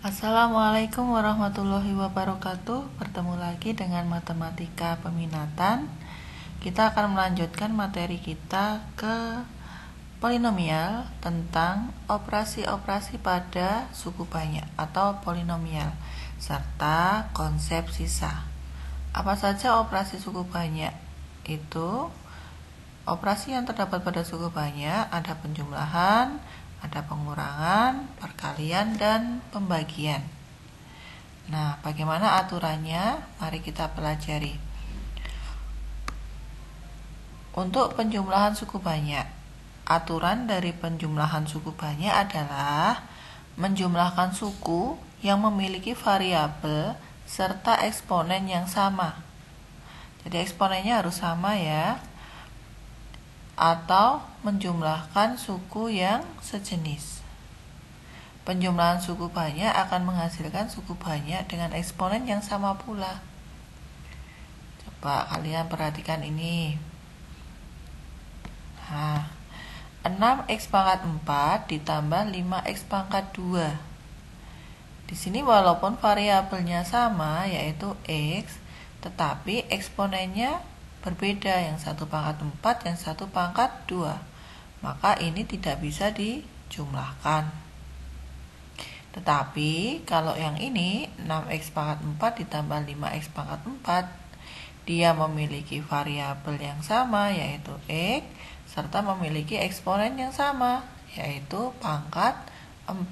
Assalamualaikum warahmatullahi wabarakatuh. Bertemu lagi dengan matematika peminatan. Kita akan melanjutkan materi kita ke polinomial tentang operasi-operasi pada suku banyak atau polinomial serta konsep sisa. Apa saja operasi suku banyak? Itu operasi yang terdapat pada suku banyak ada penjumlahan, ada pengurangan, perkalian, dan pembagian. Nah, bagaimana aturannya? Mari kita pelajari. Untuk penjumlahan suku banyak, aturan dari penjumlahan suku banyak adalah menjumlahkan suku yang memiliki variabel serta eksponen yang sama. Jadi eksponennya harus sama ya. Atau menjumlahkan suku yang sejenis. Penjumlahan suku banyak akan menghasilkan suku banyak dengan eksponen yang sama pula. Coba kalian perhatikan ini. Nah, 6x pangkat 4 ditambah 5x pangkat 2. Di sini walaupun variabelnya sama yaitu x, tetapi eksponennya berbeda, yang satu pangkat 4, yang satu pangkat 2. Maka ini tidak bisa dijumlahkan. Tetapi kalau yang ini 6x pangkat 4 ditambah 5x pangkat 4, dia memiliki variabel yang sama yaitu x, serta memiliki eksponen yang sama yaitu pangkat 4.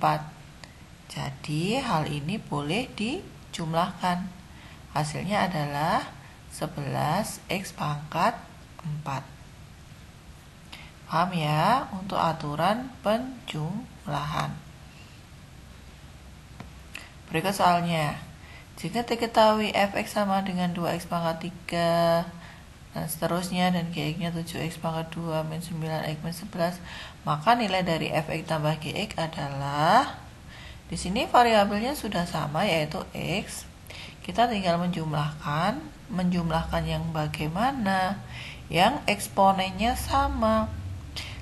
Jadi hal ini boleh dijumlahkan. Hasilnya adalah 11x pangkat 4. Paham ya untuk aturan penjumlahan. Berikut soalnya. Jika diketahui fx sama dengan 2x pangkat 3 dan seterusnya, dan gx-nya 7x pangkat 2 min 9x min 11, maka nilai dari fx tambah gx adalah, di sini variabelnya sudah sama yaitu x. Kita tinggal menjumlahkan yang bagaimana? Yang eksponennya sama.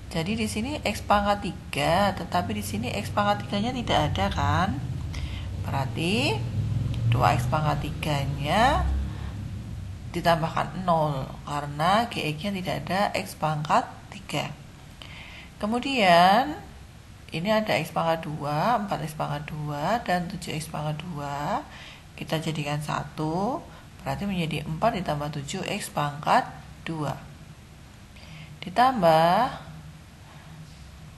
Jadi di sini x pangkat 3, tetapi di sini x pangkat 3-nya tidak ada kan? Berarti 2x pangkat 3-nya ditambahkan 0 karena gx-nya tidak ada x pangkat 3. Kemudian ini ada x pangkat 2, 4x pangkat 2, dan 7x pangkat 2. Kita jadikan 1, berarti menjadi 4 ditambah 7x pangkat 2. Ditambah,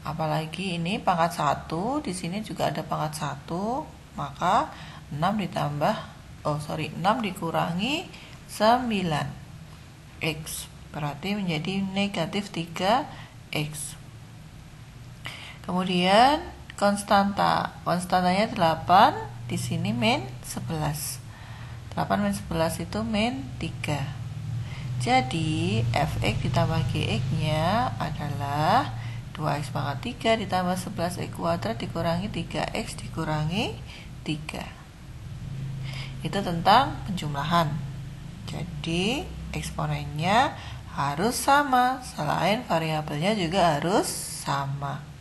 apalagi ini pangkat 1, di sini juga ada pangkat 1, maka 6 dikurangi 9x, berarti menjadi negatif 3x. Kemudian konstantanya 8, di sini min 11. 8 min 11 itu min 3. Jadi fx ditambah gx-nya adalah 2x pangkat 3 ditambah 11x kuadrat dikurangi 3x dikurangi 3. Itu tentang penjumlahan. Jadi eksponennya harus sama, selain variabelnya juga harus sama.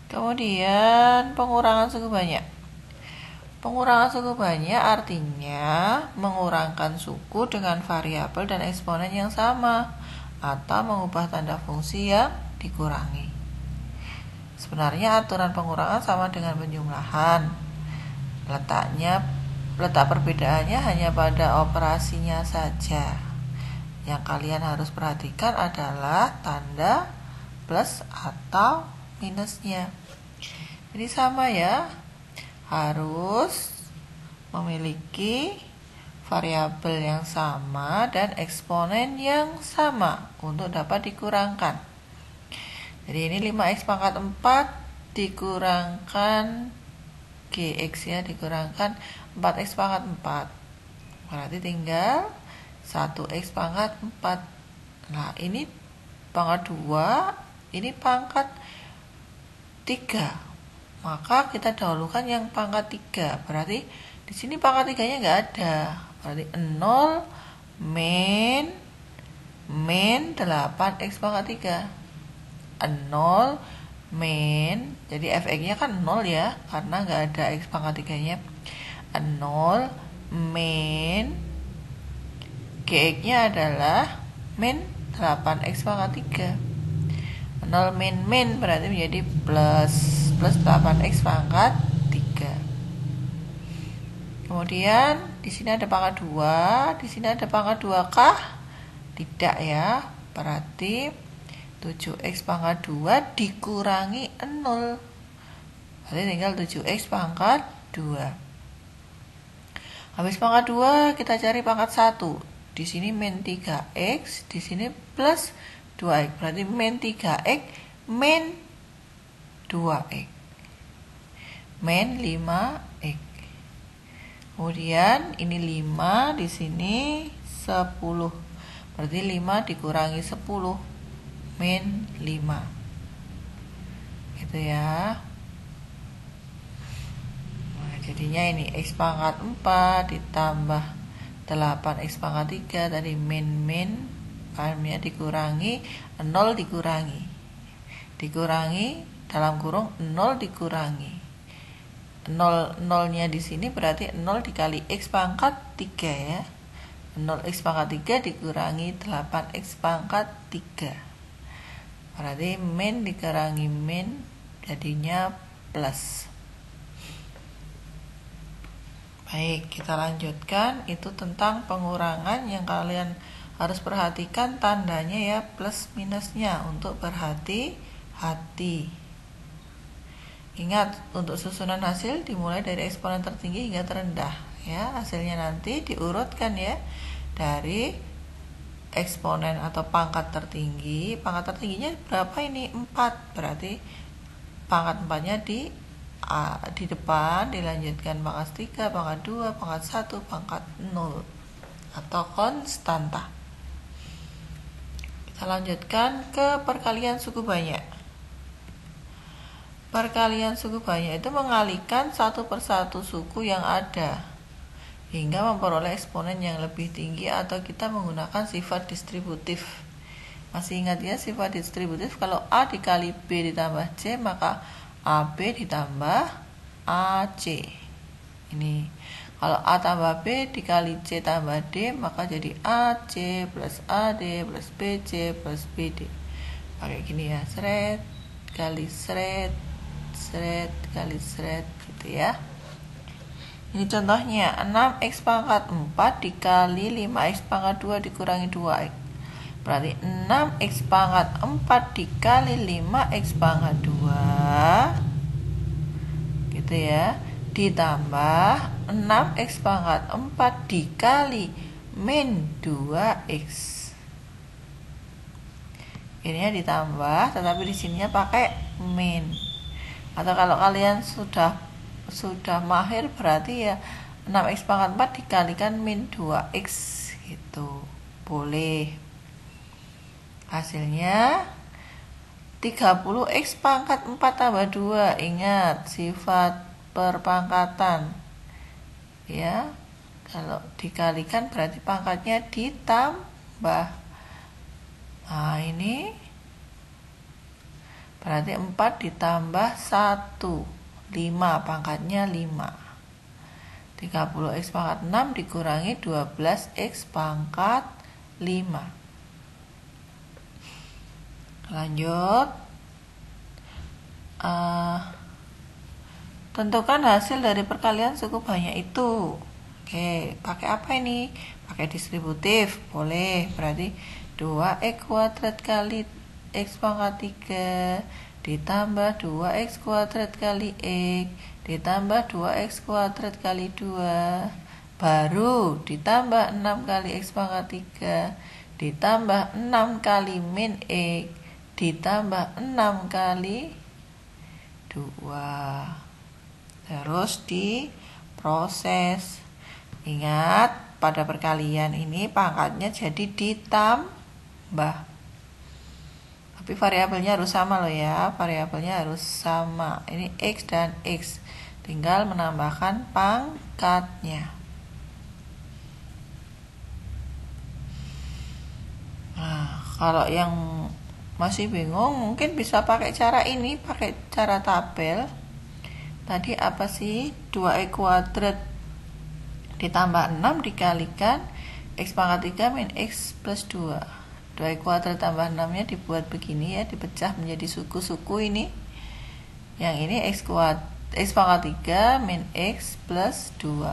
Kemudian pengurangan suku banyak. Pengurangan suku banyak artinya mengurangkan suku dengan variabel dan eksponen yang sama atau mengubah tanda fungsi yang dikurangi. Sebenarnya aturan pengurangan sama dengan penjumlahan. Letak perbedaannya hanya pada operasinya saja. Yang kalian harus perhatikan adalah tanda plus atau minusnya. Jadi sama ya, harus memiliki variabel yang sama dan eksponen yang sama untuk dapat dikurangkan. Jadi ini 5x pangkat 4 dikurangkan gx ya, dikurangkan 4x pangkat 4. Berarti tinggal 1x pangkat 4. Nah, ini pangkat 2, ini pangkat 3. Maka kita dahulukan yang pangkat 3. Berarti di sini pangkat 3-nya enggak ada. Berarti 0 min 8x pangkat 3. 0 min, jadi fx-nya kan 0 ya, karena nggak ada x pangkat 3-nya. 0 min gx-nya adalah min 8x pangkat 3. 0 min berarti menjadi plus 8x pangkat 3. Kemudian di sini ada pangkat 2, di sini ada pangkat 2 kah? Tidak ya. Berarti 7x pangkat 2 dikurangi 0. Berarti tinggal 7x pangkat 2. Habis pangkat 2 kita cari pangkat 1. Di sini min 3x, di sini plus 2x. Berarti min 3x min 2x. Min 5x. Kemudian ini 5, di sini 10. Berarti 5 dikurangi 10 min 5. Gitu ya. Nah, jadinya ini x pangkat 4 ditambah 8x pangkat 3 tadi min pahamnya dikurangi 0 dikurangi dalam kurung 0 dikurangi 0-nya di sini berarti 0 dikali x pangkat 3 ya. 0x pangkat 3 dikurangi 8x pangkat 3. Berarti min dikurangi min jadinya plus. Baik, kita lanjutkan. Itu tentang pengurangan yang kalian harus perhatikan tandanya ya, plus minusnya untuk berhati-hati. Ingat, untuk susunan hasil dimulai dari eksponen tertinggi hingga terendah ya. Hasilnya nanti diurutkan ya dari eksponen atau pangkat tertinggi. Pangkat tertingginya berapa ini? 4. Berarti pangkat 4-nya di depan, dilanjutkan pangkat 3, pangkat 2, pangkat 1, pangkat 0 atau konstanta. Kita lanjutkan ke perkalian suku banyak. Perkalian suku banyak itu mengalihkan satu persatu suku yang ada hingga memperoleh eksponen yang lebih tinggi, atau kita menggunakan sifat distributif. Masih ingat ya sifat distributif? Kalau A dikali B ditambah C, maka AB ditambah AC. Ini kalau A tambah B dikali C tambah D, maka jadi AC plus AD plus BC plus BD. Pakai gini ya, seret kali seret kali seret gitu ya. Ini contohnya 6x pangkat 4 dikali 5x pangkat 2 dikurangi 2x. Berarti 6x pangkat 4 dikali 5x pangkat 2 gitu ya, ditambah 6x pangkat 4 dikali min 2x. Ini ditambah, tetapi di sininya pakai min. Atau kalau kalian sudah mahir berarti ya 6x pangkat 4 dikalikan min 2x gitu. Boleh. Hasilnya 30x pangkat 4 tambah 2. Ingat sifat perpangkatan ya. Kalau dikalikan berarti pangkatnya ditambah. Nah ini berarti 4 ditambah 1, 5, pangkatnya 5. 30x pangkat 6 dikurangi 12x pangkat 5. Lanjut. Tentukan hasil dari perkalian suku banyak itu. Oke, pakai apa ini? Pakai distributif, boleh. Berarti 2x kuadrat kali x pangkat 3 ditambah 2x kuadrat kali x ditambah 2x kuadrat kali 2 baru ditambah 6 kali x pangkat 3 ditambah 6 kali min x ditambah 6 kali 2. Terus diproses. Ingat, pada perkalian ini pangkatnya jadi ditambah. Tapi variabelnya harus sama loh ya, variabelnya harus sama. Ini x dan x, tinggal menambahkan pangkatnya. Nah, kalau yang Masih bingung? Mungkin bisa pakai cara ini, pakai cara tabel. Tadi apa sih? 2x kuadrat ditambah 6 dikalikan x pangkat 3 min x plus 2. 2x kuadrat tambah 6 nya dibuat begini ya, dipecah menjadi suku-suku ini. Yang ini x pangkat 3 min x plus 2.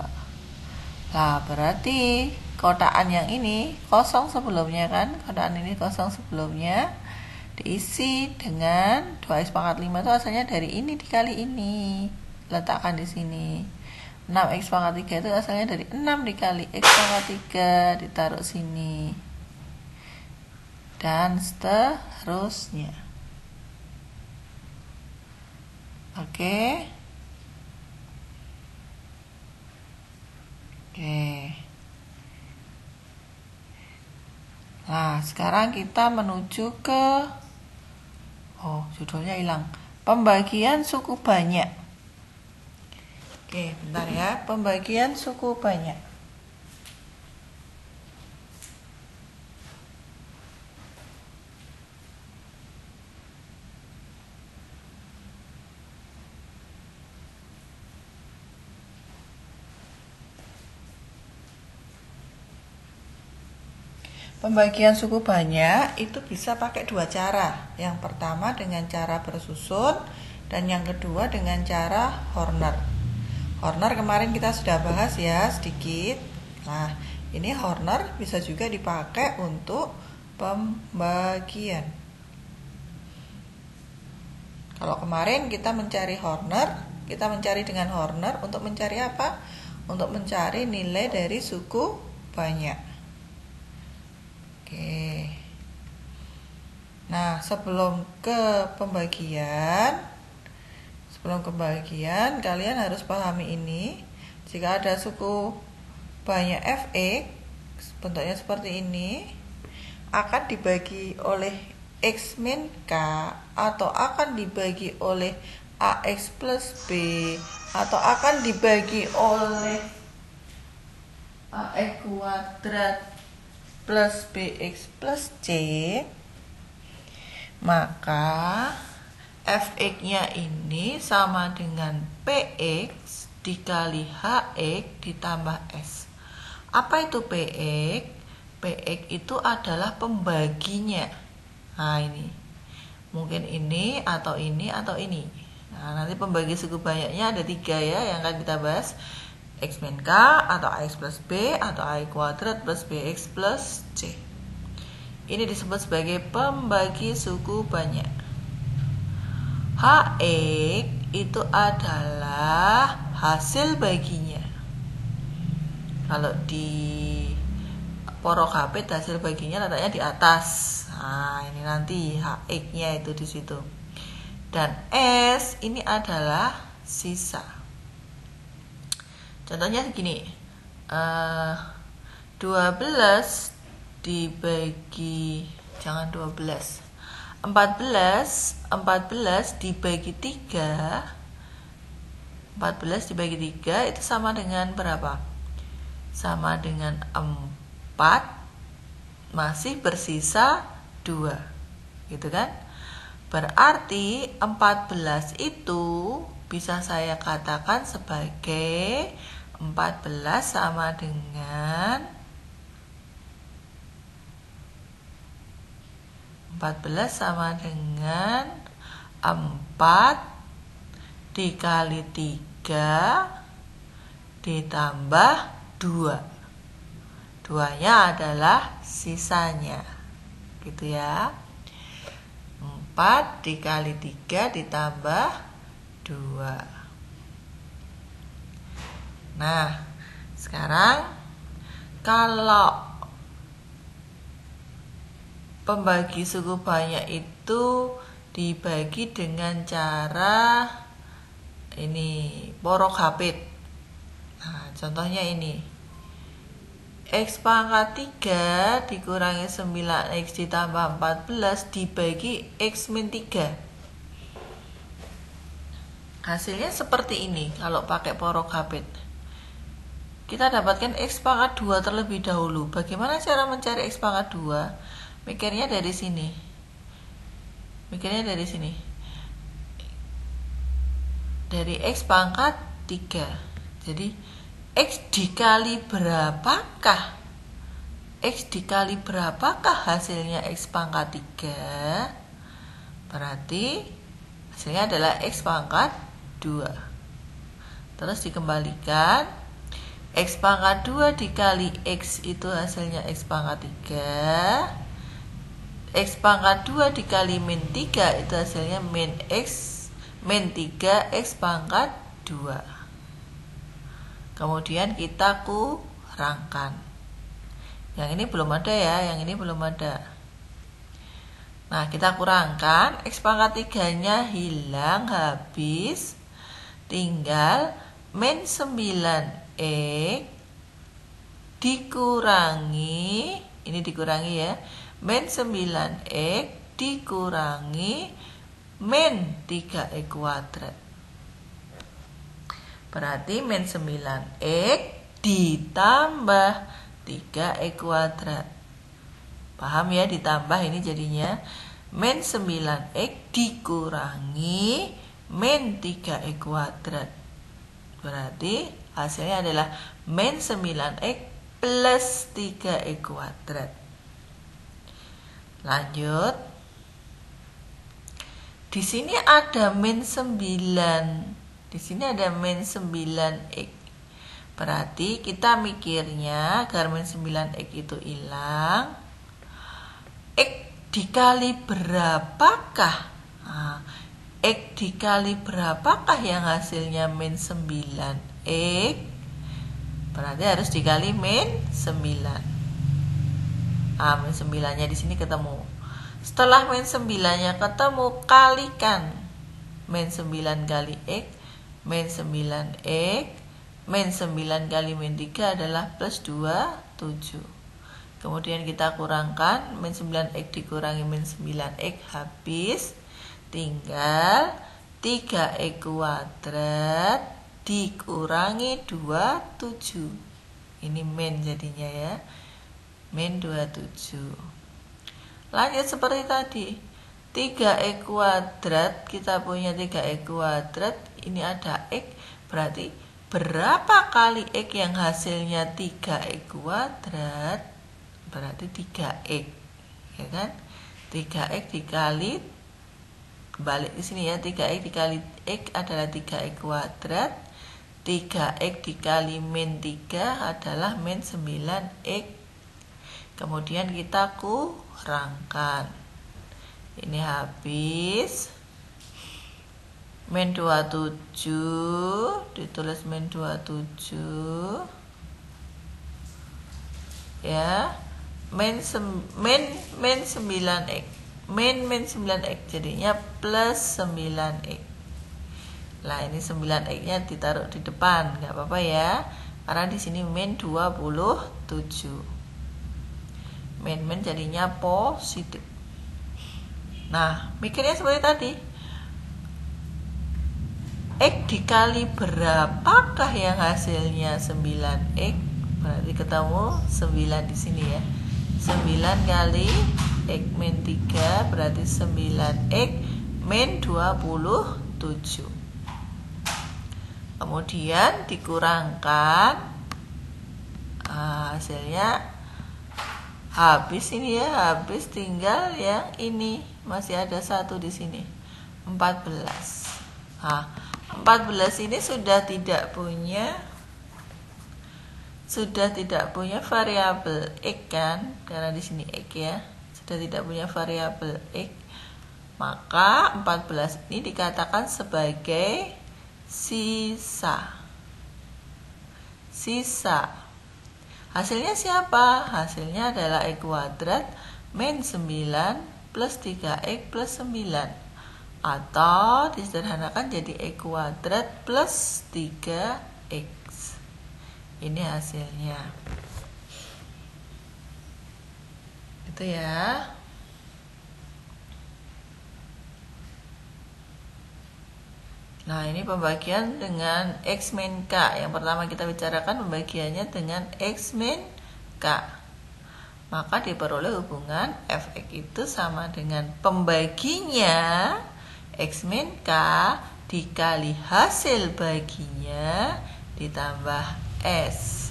Nah, berarti kotaan yang ini kosong sebelumnya kan? Kotaan ini kosong sebelumnya diisi dengan 2x pangkat 5 itu asalnya dari ini dikali ini. Letakkan di sini. 6x pangkat 3 itu asalnya dari 6 dikali x pangkat 3, ditaruh sini. Dan seterusnya. Oke. Nah, sekarang kita menuju ke judulnya hilang. Pembagian suku banyak. Oke, bentar ya. Pembagian suku banyak. Pembagian suku banyak itu bisa pakai dua cara. Yang pertama dengan cara bersusun dan yang kedua dengan cara Horner. Horner kemarin kita sudah bahas ya sedikit. Nah, ini Horner bisa juga dipakai untuk pembagian. Kalau kemarin kita mencari Horner, kita mencari dengan Horner untuk mencari apa? Untuk mencari nilai dari suku banyak. Oke. Nah, sebelum ke pembagian, kalian harus pahami ini. Jika ada suku banyak fx, bentuknya seperti ini, akan dibagi oleh x min k, atau akan dibagi oleh ax plus b, atau akan dibagi oleh ax kuadrat plus bx plus c, maka fx-nya ini sama dengan px dikali hx ditambah s. Apa itu px? Px itu adalah pembaginya. Nah, ini. Mungkin ini atau ini atau ini. Nah, nanti pembagi suku banyaknya ada 3 ya yang akan kita bahas. X min K atau AX plus B atau AX kuadrat plus BX plus C. Ini disebut sebagai pembagi suku banyak. HX itu adalah hasil baginya. Kalau di porok HP hasil baginya letaknya di atas. Nah, ini nanti HX-nya itu di situ. Dan S ini adalah sisa. Contohnya segini, 12 dibagi, jangan 12, 14 dibagi 3, 14 dibagi 3 itu sama dengan berapa? Sama dengan 4, masih bersisa 2, gitu kan? Berarti 14 itu bisa saya katakan sebagai 14 sama dengan 4 dikali 3 ditambah 2. 2-nya adalah sisanya. Gitu ya. 4 dikali 3 ditambah 2. Nah, sekarang kalau pembagi suku banyak itu dibagi dengan cara ini, porok hapit. Nah, contohnya ini. X pangkat 3 dikurangi 9x ditambah 14 dibagi x min 3. Hasilnya seperti ini kalau pakai porok hapit. Kita dapatkan x pangkat 2 terlebih dahulu. Bagaimana cara mencari x pangkat 2? Mikirnya dari sini. Mikirnya dari sini. Dari X pangkat 3. Jadi X dikali berapakah? X dikali berapakah hasilnya X pangkat 3? Berarti hasilnya adalah X pangkat 2. Terus dikembalikan, X pangkat 2 dikali X itu hasilnya X pangkat 3. X pangkat 2 dikali min 3 itu hasilnya min 3X pangkat 2. Kemudian kita kurangkan. Yang ini belum ada ya, yang ini belum ada. Nah, kita kurangkan, X pangkat 3-nya hilang, habis. Tinggal min 9X dikurangi, ini dikurangi ya, min 9X dikurangi min 3X kuadrat. Berarti min 9X ditambah 3X kuadrat. Paham ya, ditambah ini jadinya min 9X dikurangi min 3X kuadrat. Berarti hasilnya adalah min 9X plus 3X kuadrat. Lanjut. Di sini ada min 9. Di sini ada min 9X. Berarti kita mikirnya agar min 9X itu hilang, X dikali berapakah? Nah, X dikali berapakah yang hasilnya min 9X? Berarti harus dikali min 9. Min 9-nya di sini ketemu. Setelah min 9-nya ketemu, kalikan min 9 kali X, min 9X, min 9 kali min 3 adalah plus 2, 7. Kemudian kita kurangkan, min 9X dikurangi min 9X habis. Tinggal 3X kuadrat dikurangi 27. Ini min jadinya ya, min 27. Lanjut seperti tadi, 3X kuadrat, kita punya 3X kuadrat, ini ada X, berarti berapa kali X yang hasilnya 3X kuadrat? Berarti 3X, ya kan? 3X dikali, balik ke sini ya, 3X dikali X adalah 3X kuadrat, 3X dikali min 3 adalah min 9X. Kemudian kita kurangkan. Ini habis, min 27, ditulis min 27, ya, min 9X, min 9X jadinya plus 9X. Nah, ini 9X-nya ditaruh di depan, nggak apa-apa ya, karena di sini min 27. Min jadinya positif. Nah, mikirnya seperti tadi. X dikali berapakah yang hasilnya 9X? Berarti ketemu 9 di sini ya. 9 kali X min 3 berarti 9X min 27. Kemudian dikurangkan, hasilnya habis ini ya, habis, tinggal yang ini, masih ada 1 di sini, 14. 14 ini sudah tidak punya variabel X kan, karena di sini X ya, sudah tidak punya variabel X, maka 14 ini dikatakan sebagai sisa. Hasilnya siapa? Hasilnya adalah X kuadrat min 9 plus 3X plus 9, atau disederhanakan jadi X kuadrat plus 3X. Ini hasilnya. Itu ya. Nah, ini pembagian dengan X min K. Yang pertama kita bicarakan pembagiannya dengan X min K. maka diperoleh hubungan Fx itu sama dengan pembaginya X min K dikali hasil baginya ditambah S.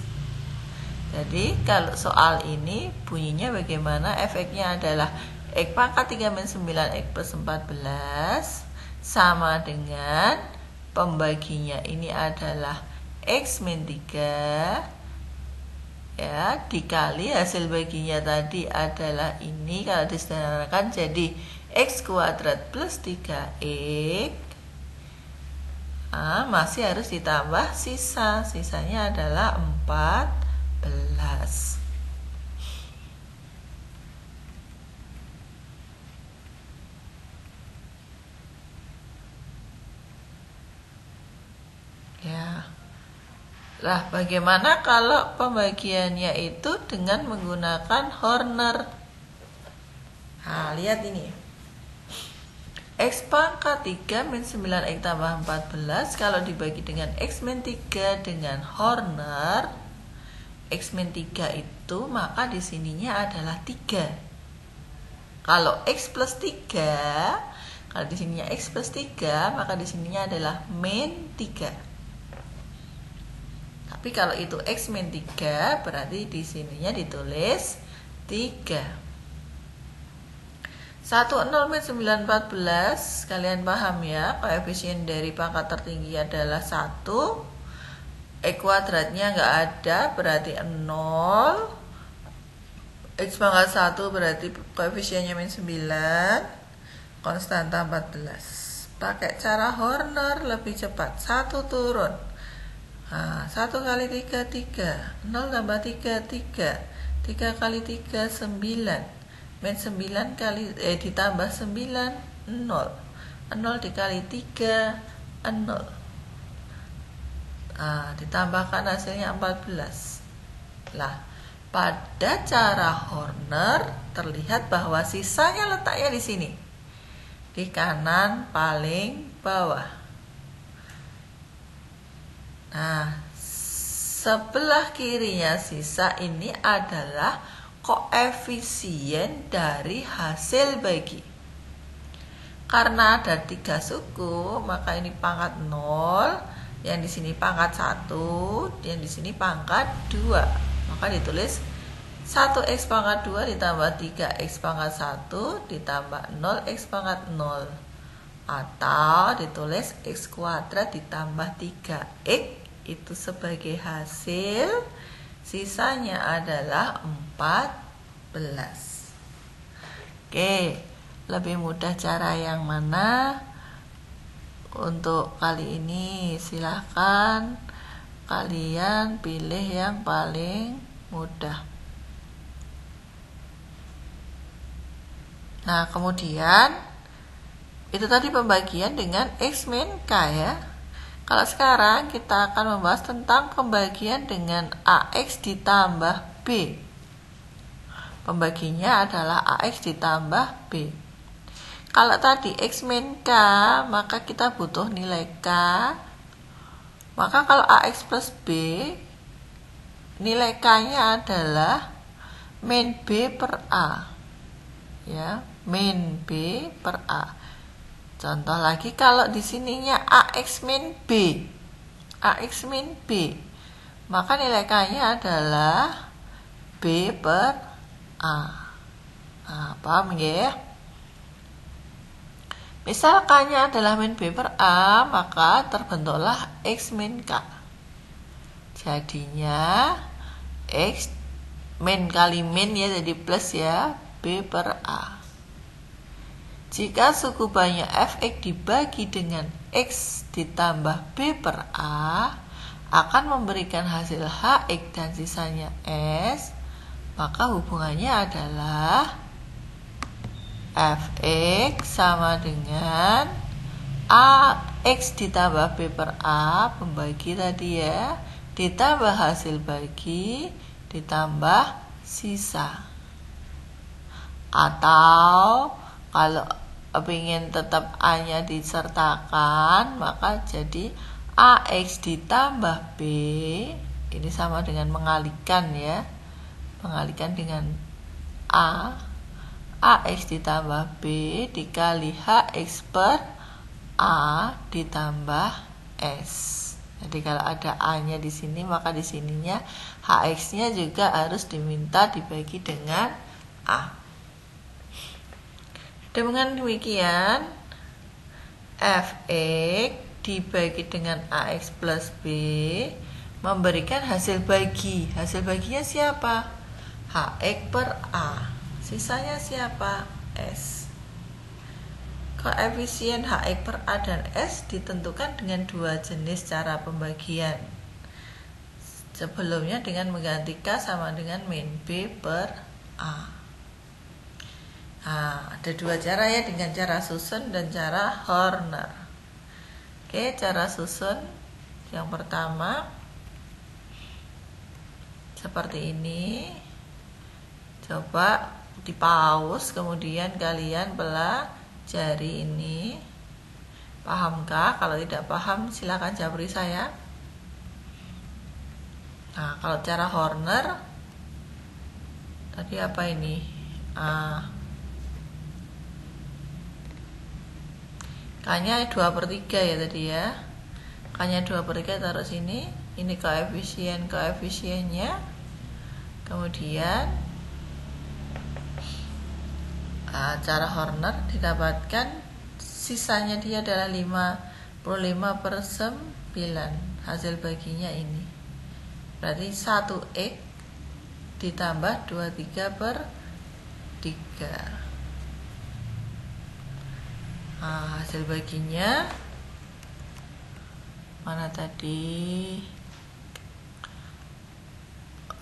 Jadi kalau soal ini bunyinya bagaimana? Efeknya adalah X pangkat 3 min 9 X plus 14 sama dengan pembaginya ini adalah X min 3 ya, dikali hasil baginya tadi adalah ini, kalau disederhanakan jadi X kuadrat plus 3X. Masih harus ditambah sisanya adalah 14. Ya. Lah, bagaimana kalau pembagiannya itu dengan menggunakan Horner? Nah, lihat ini. X pangkat 3 min 9X tambah 14 kalau dibagi dengan X min 3 dengan Horner, X min 3 itu maka di sininya adalah 3. Kalau X plus 3, kalau di sininya X plus 3, maka di sininya adalah min 3. Tapi kalau itu X min 3, berarti di sininya ditulis 3. 1, 0, min 9, 14. Kalian paham ya, koefisien dari pangkat tertinggi adalah 1. X kuadratnya nggak ada, berarti 0. X pangkat 1 berarti koefisiennya min 9. Konstanta 14. Pakai cara Horner lebih cepat. 1 turun. 1 kali 3, 3. 0 tambah 3, 3. 3 kali 3, 9. Min 9 kali ditambah 9, 0. 0 dikali 3, 0. Ditambahkan hasilnya 14. Lah, pada cara Horner terlihat bahwa sisanya letaknya di sini. Di kanan paling bawah. Nah, sebelah kirinya sisa ini adalah koefisien dari hasil bagi. Karena ada 3 suku, maka ini pangkat 0, yang di sini pangkat 1, yang di sini pangkat 2. Maka ditulis 1x pangkat 2 ditambah 3x pangkat 1 ditambah 0x pangkat 0. Atau ditulis x kuadrat ditambah 3x itu sebagai hasil, sisanya adalah 14. Oke, lebih mudah cara yang mana? Untuk kali ini silahkan kalian pilih yang paling mudah. Nah, kemudian itu tadi pembagian dengan X min K ya. Kalau sekarang kita akan membahas tentang pembagian dengan AX ditambah B. Pembaginya adalah AX ditambah B. Kalau tadi X min K, maka kita butuh nilai K. Maka kalau AX plus B, nilai K-nya adalah min B per A. Ya, min B per A. Contoh lagi, kalau di sininya AX min B, AX min B, maka nilai K-nya adalah B per A. Nah, paham ya? Misal K-nya adalah min B per A, maka terbentuklah X min K. Jadinya X min kali min ya, jadi plus ya, B per A. Jika suku banyak Fx dibagi dengan X ditambah B per A akan memberikan hasil Hx dan sisanya S, maka hubungannya adalah Fx sama dengan AX ditambah B per A, pembagi tadi ya, ditambah hasil bagi, ditambah sisa. Atau kalau ingin tetap A-nya disertakan, maka jadi AX ditambah B, ini sama dengan mengalihkan ya, mengalihkan dengan A, AX ditambah B dikali HX per A ditambah S. Jadi kalau ada A-nya di sini, maka di sininya HX-nya juga harus diminta dibagi dengan A. Dengan demikian, Fx dibagi dengan AX plus B memberikan hasil bagi. Hasil baginya siapa? HX per A. Sisanya siapa? S. Koefisien HX per A dan S ditentukan dengan dua jenis cara pembagian. Sebelumnya dengan mengganti K sama dengan min B per A. Nah, ada dua cara ya, dengan cara susun dan cara Horner. Oke, cara susun yang pertama seperti ini. Coba di pause, kemudian kalian belah jari ini. Pahamkah? Kalau tidak paham silakan japri saya. Nah, kalau cara Horner tadi apa ini? K-nya 2/3 ya tadi ya. K-nya 2/3 taruh sini. Ini koefisiennya. Kemudian cara Horner didapatkan sisanya dia adalah 55/9. Hasil baginya ini berarti 1x ditambah 23/3. Hasil baginya mana tadi?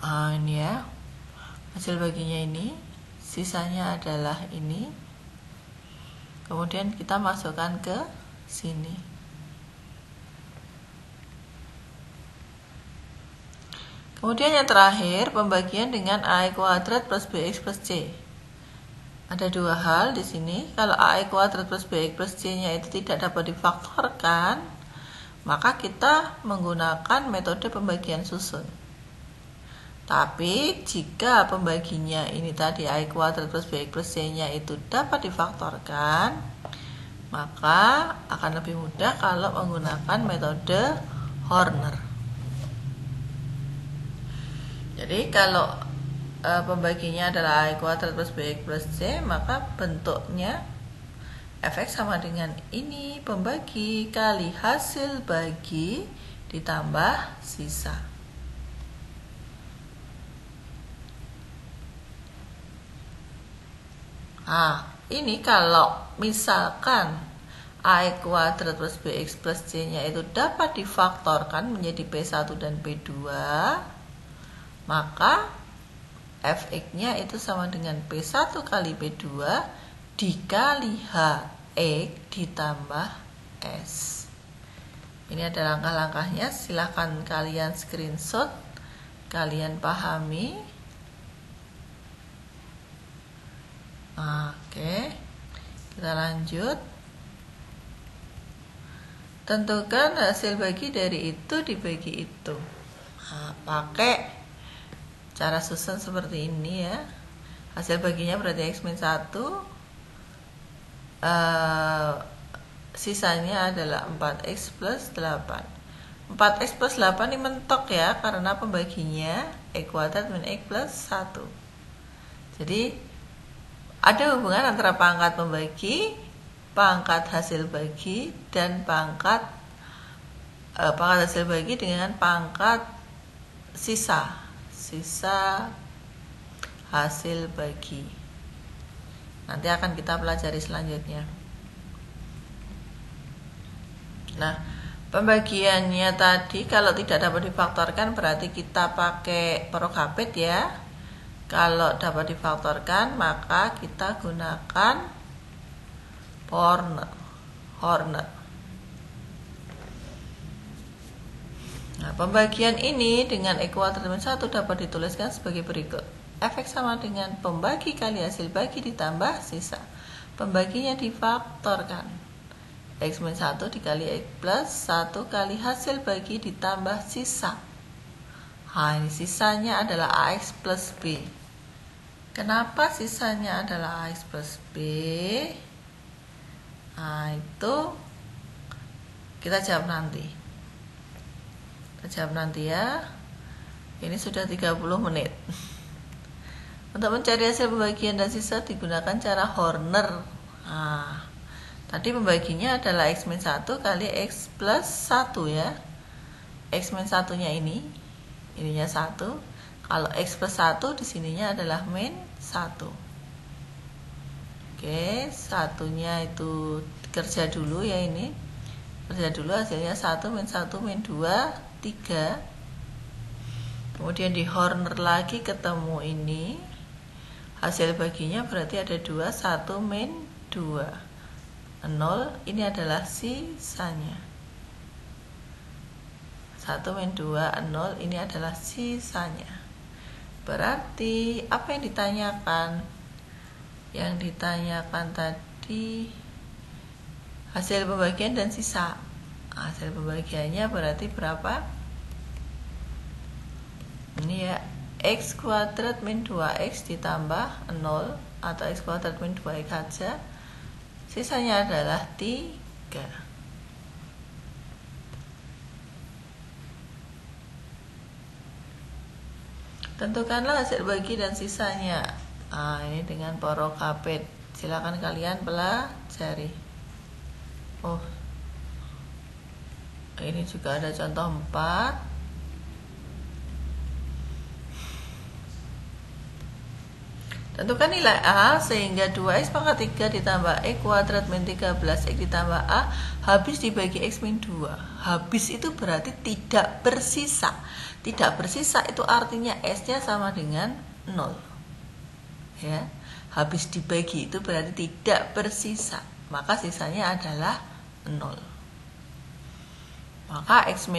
Ini ya, hasil baginya ini, sisanya adalah ini. Kemudian kita masukkan ke sini. Kemudian yang terakhir, pembagian dengan A² plus BX plus C. Ada dua hal di sini. Kalau A² plus BX plus C-nya itu tidak dapat difaktorkan, maka kita menggunakan metode pembagian susun. Tapi jika pembaginya ini tadi A² plus BX plus C-nya itu dapat difaktorkan, maka akan lebih mudah kalau menggunakan metode Horner. Jadi kalau pembaginya adalah A² plus BX plus C, maka bentuknya Fx sama dengan ini, pembagi kali hasil bagi ditambah sisa. Ini kalau misalkan A² plus BX plus C-nya itu dapat difaktorkan menjadi P1 dan P2, maka Fx-nya itu sama dengan P1 kali P2 dikali Hx ditambah S. Ini adalah langkah-langkahnya, silahkan kalian screenshot, kalian pahami. Oke, kita lanjut. Tentukan hasil bagi dari itu dibagi itu. Pakai cara susun seperti ini ya. Hasil baginya berarti X-1, sisanya adalah 4x plus 8. 4x plus 8 ini mentok ya, karena pembaginya X kuadrat min X plus 1. Jadi ada hubungan antara pangkat pembagi, pangkat hasil bagi, dan pangkat hasil bagi dengan pangkat sisa hasil bagi. Nanti akan kita pelajari selanjutnya. Nah, pembagiannya tadi kalau tidak dapat difaktorkan berarti kita pakai Prokapit ya. Kalau dapat difaktorkan maka kita gunakan Horner. Nah, pembagian ini dengan X kuadrat min 1 dapat dituliskan sebagai berikut. Fx sama dengan pembagi kali hasil bagi ditambah sisa. Pembaginya difaktorkan. X min 1 dikali X plus 1 kali hasil bagi ditambah sisa. Ini sisanya adalah AX plus B. Kenapa sisanya adalah AX plus B? Nah, itu kita jawab nanti. Kita jawab nanti ya. Ini sudah 30 menit. Untuk mencari hasil pembagian dan sisa digunakan cara Horner. Nah, tadi pembaginya adalah X-1 kali X plus 1 ya. X-1 nya ininya 1. Kalau X plus 1 di sininya adalah min 1. Oke, satunya itu kerja dulu ya ini. Kerja dulu hasilnya 1 min 1 min 2, 3. Kemudian di Horner lagi ketemu ini. Hasil baginya berarti ada 2, 1 min 2. 0, ini adalah sisanya. 1 min 2, 0, ini adalah sisanya. Berarti apa yang ditanyakan? Yang ditanyakan tadi hasil pembagian dan sisa. Hasil pembagiannya berarti berapa? Ini ya, X kuadrat min 2X ditambah 0 atau X kuadrat min 2X saja. Sisanya adalah 3. Tentukanlah hasil bagi dan sisanya. Nah, ini dengan porokapit. Silakan kalian pelajari. Oh, ini juga ada contoh 4. Tentukan nilai A sehingga 2X pangkat 3 ditambah X kuadrat min 13X ditambah A habis dibagi X min 2. Habis itu berarti tidak bersisa. Tidak bersisa itu artinya S-nya sama dengan 0. Ya. Habis dibagi itu berarti tidak bersisa. Maka sisanya adalah 0. Maka X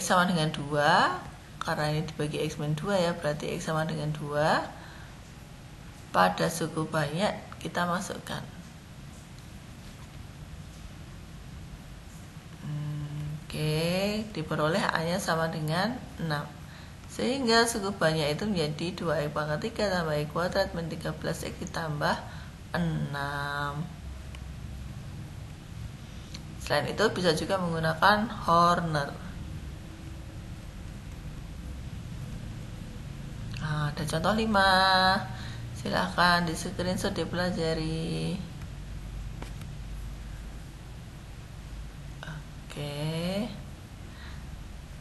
sama dengan 2. Karena ini dibagi X min 2 ya, berarti X sama dengan 2. Pada suku banyak kita masukkan. Oke, diperoleh A-nya sama dengan 6. Sehingga suku banyak itu menjadi 2X pangkat 3 tambah X kuadrat min 13X ditambah 6. Selain itu bisa juga menggunakan Horner. Nah, ada contoh 5. Silahkan di screenshot dipelajari.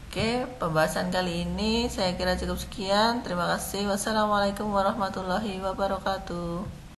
Oke, pembahasan kali ini saya kira cukup sekian. Terima kasih. Wassalamualaikum warahmatullahi wabarakatuh.